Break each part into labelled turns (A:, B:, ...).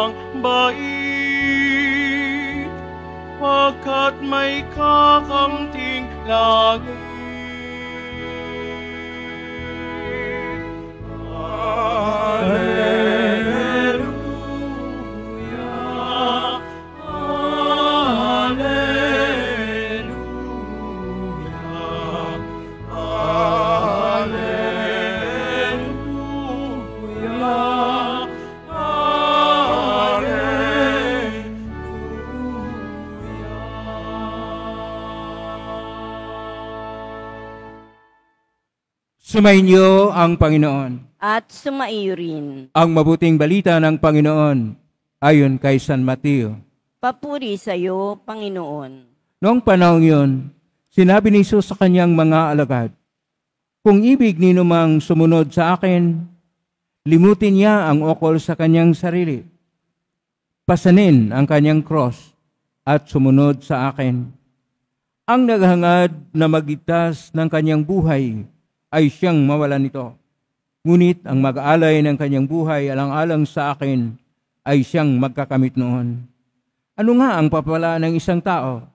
A: ang bait, pagkat may kakamting langit. Alleluia,
B: Sumainyo ang Panginoon.
C: At sumaiyo rin.
B: Ang mabuting balita ng Panginoon ayon kay San Mateo.
C: Papuri sa iyo, Panginoon.
B: Noong panahon yun, sinabi ni Jesus sa kanyang mga alagad, kung ibig ni numang sumunod sa akin, limutin niya ang ukol sa kanyang sarili. Pasanin ang kanyang cross at sumunod sa akin. Ang naghangad na magligtas ng kanyang buhay ay siyang mawalan nito. Ngunit ang mag-aalay ng kanyang buhay alang-alang sa akin ay siyang magkakamit noon. Ano nga ang papala ng isang tao?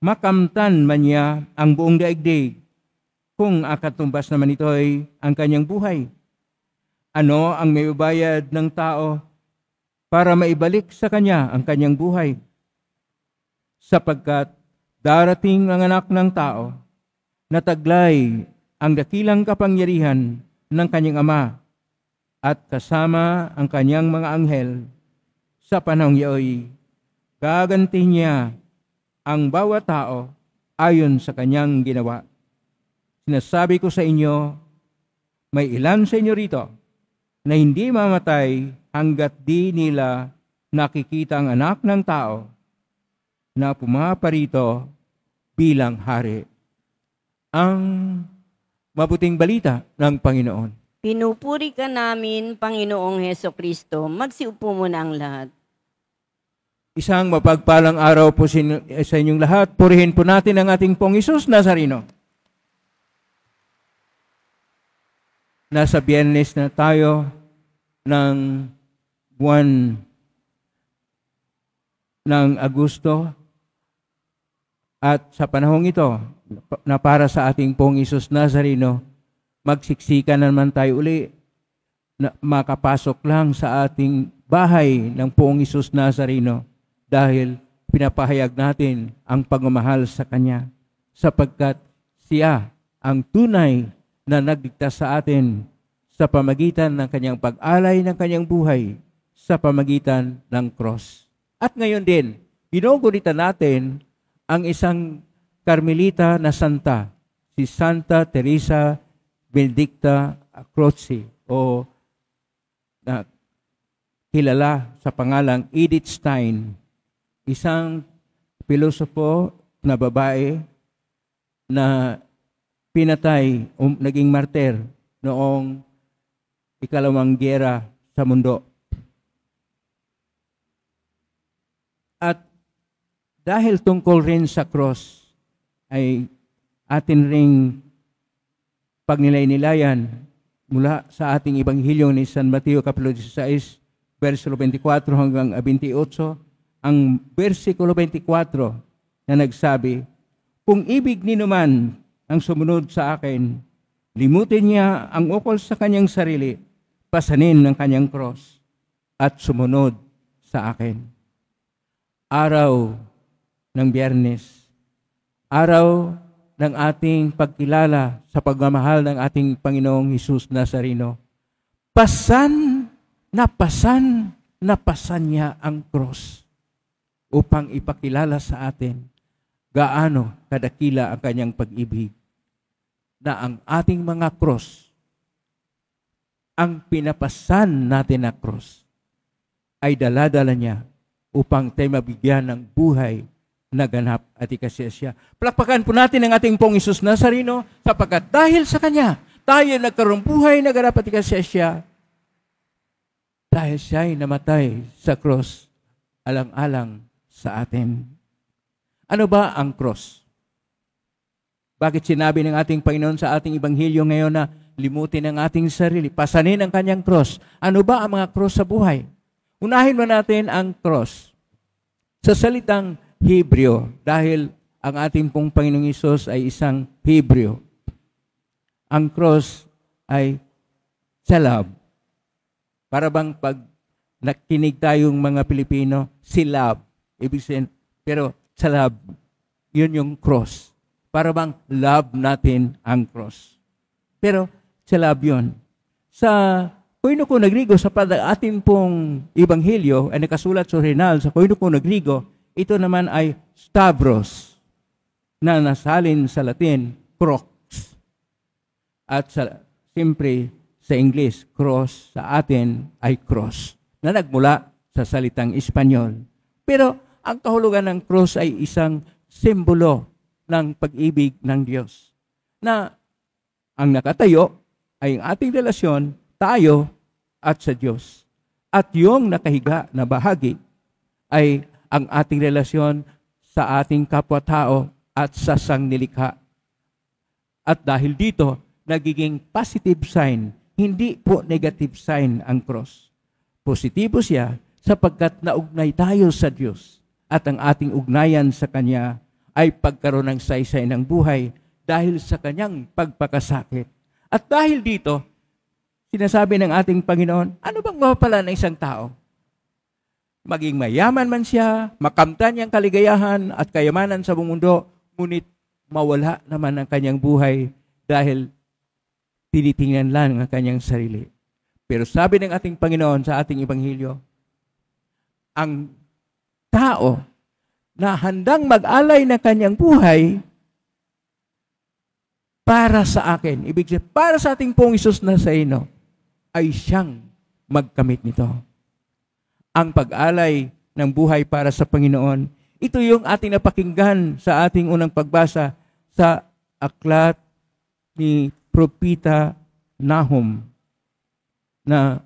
B: Makamtan man niya ang buong daigdig kung akatumbas naman ito ay ang kanyang buhay. Ano ang may bayad ng tao para maibalik sa kanya ang kanyang buhay? Sapagkat darating ang anak ng tao na taglay ang dakilang kapangyarihan ng kanyang ama at kasama ang kanyang mga anghel. Sa panahong iyo'y gaganti niya ang bawat tao ayon sa kanyang ginawa. Sinasabi ko sa inyo, may ilan sa inyo rito na hindi mamatay hanggat di nila nakikita ang anak ng tao na pumaparito bilang hari. Ang mabuting balita ng Panginoon.
C: Pinupuri ka namin, Panginoong Hesukristo. Magsiupo muna ang lahat.
B: Isang mapagpalang araw po sa inyong lahat. Purihin po natin ang ating Pong Hesus Nazareno. Nasa Biyernes na tayo ng buwan ng Agosto. At sa panahong ito, na para sa ating Pong Hesus Nazareno, magsiksikan naman tayo uli na makapasok lang sa ating bahay ng Pong Hesus Nazareno dahil pinapahayag natin ang pagmamahal sa Kanya sapagkat siya ang tunay na nagligtas sa atin sa pamagitan ng Kanyang pag-alay ng Kanyang buhay sa pamagitan ng cross. At ngayon din, ginugunitan natin ang isang Carmelita na santa, si Santa Teresa Benedicta Croce o kilala sa pangalang Edith Stein, isang pilosopo na babae na pinatay o naging martir noong ikalawang giyera sa mundo. At dahil tungkol rin sa cross, ay atin ring pagnilay-nilayan mula sa ating Ebanghelyo ni San Mateo Kapitulo 16, versikulo 24 hanggang 28, ang versikulo 24 na nagsabi, kung ibig ni numan ang sumunod sa akin, limutin niya ang ukol sa kanyang sarili, pasanin ng kanyang cross, at sumunod sa akin. Araw ng Biyernes, araw ng ating pagkilala sa pagmamahal ng ating Panginoong Hesus Nazareno. Pasan niya ang cross upang ipakilala sa atin gaano kadakila ang kanyang pag-ibig na ang ating mga cross, ang pinapasan natin na cross, ay dala-dala niya upang tayo mabigyan ng buhay na ganap at ikasiyasya. Palakpakan po natin ang ating Pong Hesus Nazareno sapagkat dahil sa Kanya, tayo nagkaroon buhay na ganap at ikasiyasya dahil siya ay namatay sa cross alang-alang sa atin. Ano ba ang cross? Bakit sinabi ng ating Panginoon sa ating Ebanghelyo ngayon na limutin ang ating sarili, pasanin ang Kanyang cross? Ano ba ang mga cross sa buhay? Unahin mo natin ang cross. Sa salitang Hebreo, dahil ang ating pong Panginoong Hesus ay isang Hebreo. Ang cross ay salab. Para bang pag nakinig tayong mga Pilipino, silab. Ibig sabihin, pero salab, yun yung cross. Para bang love natin ang cross. Pero salab yun. Sa Koinoco Negrigo, sa ating pong Ebanghelyo, ay nakasulat sa orihinal sa Koinoco Negrigo, ito naman ay Stavros, na nasalin sa Latin, crox. At siyempre, sa English, cross, sa atin ay cross, na nagmula sa salitang Espanyol. Pero ang kahulugan ng cross ay isang simbolo ng pag-ibig ng Diyos. Na ang nakatayo ay ang ating relasyon, tayo at sa Diyos. At yung nakahiga na bahagi ay ang ating relasyon sa ating kapwa-tao at sa sangnilikha. At dahil dito, nagiging positive sign, hindi po negative sign ang cross. Positibo siya sapagkat naugnay tayo sa Diyos at ang ating ugnayan sa Kanya ay pagkaroon ng saysay ng buhay dahil sa Kanyang pagpakasakit. At dahil dito, sinasabi ng ating Panginoon, ano bang mapapala ng isang tao? Maging mayaman man siya, makamtan niyang kaligayahan at kayamanan sa buong mundo, ngunit mawala naman ang kanyang buhay dahil tinitingnan lang ang kanyang sarili. Pero sabi ng ating Panginoon sa ating Ebanghelyo, ang tao na handang mag-alay ng kanyang buhay para sa akin, ibig sabihin, para sa ating pong Isus na sa ino, ay siyang magkamit nito. Ang pag-alay ng buhay para sa Panginoon, ito yung ating napakinggan sa ating unang pagbasa sa aklat ni Propeta Nahum na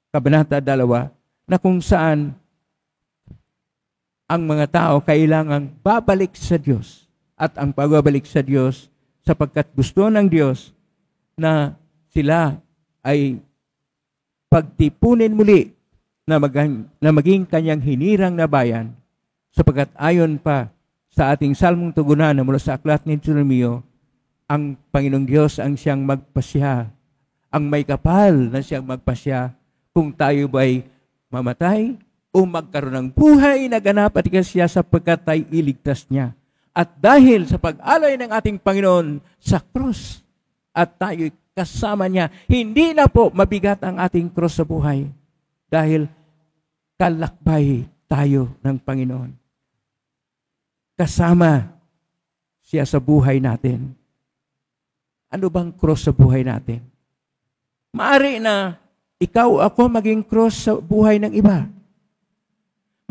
B: Kabanata 2, na kung saan ang mga tao kailangang babalik sa Diyos. At ang pagbabalik sa Diyos, sapagkat gusto ng Diyos na sila ay pagtipunin muli na maging kanyang hinirang na bayan, sapagkat ayon pa sa ating salmong tugunan na mula sa aklat ni Jeremio, ang Panginoong Diyos ang siyang magpasya, ang may kapal na siyang magpasya kung tayo ba'y mamatay o magkaroon ng buhay na ganap at siya sapagkat tayo iligtas niya. At dahil sa pag-alay ng ating Panginoon sa krus at tayo kasama niya, hindi na po mabigat ang ating krus sa buhay dahil kalakbay tayo ng Panginoon. Kasama siya sa buhay natin. Ano bang krus sa buhay natin? Maari na ikaw ako maging krus sa buhay ng iba.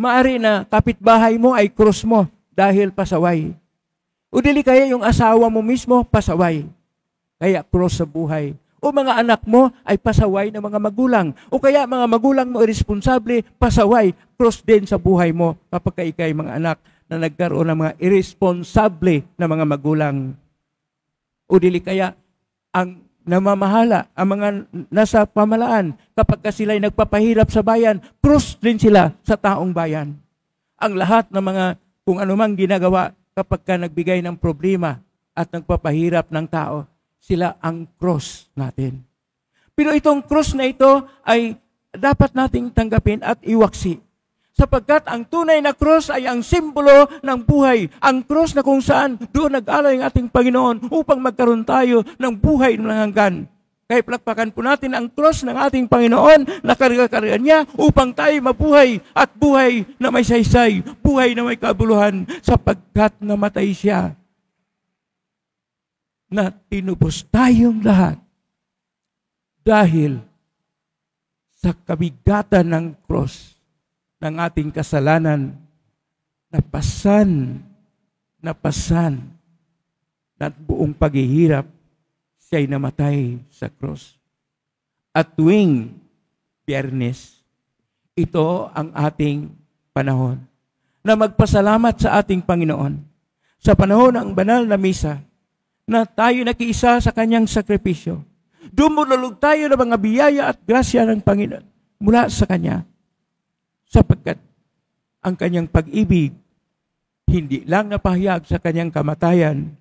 B: Maari na kapitbahay mo ay krus mo dahil pasaway. O dili kaya yung asawa mo mismo pasaway. Kaya krus sa buhay. O mga anak mo ay pasaway ng mga magulang. O kaya mga magulang mo irresponsable, pasaway, krus din sa buhay mo kapag ikay mga anak na nagkaroon ng mga irresponsable na mga magulang. O dili kaya ang namamahala, ang mga nasa pamalaan, kapag sila'y nagpapahirap sa bayan, krus din sila sa taong bayan. Ang lahat ng mga kung anumang ginagawa kapag ka nagbigay ng problema at nagpapahirap ng tao, sila ang cross natin. Pero itong cross na ito ay dapat nating tanggapin at iwaksi. Sapagkat ang tunay na cross ay ang simbolo ng buhay. Ang cross na kung saan doon nag-alay ang ating Panginoon upang magkaroon tayo ng buhay ng hanggan. Kaya palakpakan po natin ang cross ng ating Panginoon na karga-karga niya upang tayo mabuhay at buhay na may saysay, buhay na may kabuluhan sapagkat namatay siya. Na tinubos tayong lahat dahil sa kabigatan ng cross ng ating kasalanan, napasan na buong paghihirap siya'y namatay sa cross. At tuwing Biyernes, ito ang ating panahon na magpasalamat sa ating Panginoon sa panahon ng banal na misa na tayo nakiisa sa kanyang sakripisyo. Dumululog tayo ng mga biyaya at grasya ng Panginoon mula sa kanya. sapagkat ang kanyang pag-ibig hindi lang napahayag sa kanyang kamatayan,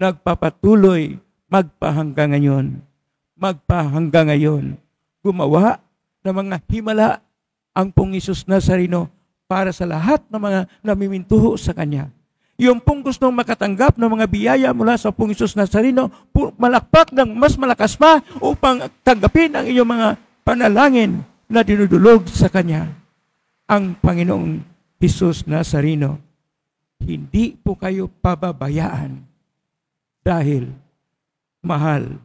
B: nagpapatuloy magpahanggang ngayon. Gumawa ng mga himala ang pong Hesus Nazareno para sa lahat ng mga namimintuho sa Kanya. Yung pong gustong makatanggap ng mga biyaya mula sa pong Hesus Nazareno, malakpak ng mas malakas pa upang tanggapin ang iyong mga panalangin na dinudulog sa Kanya. Ang Panginoong Hesus Nazareno, hindi po kayo pababayaan dahil mahal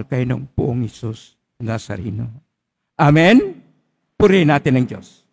B: kayo ng poong Hesus Nazareno. Amen? Purihin natin ang Diyos.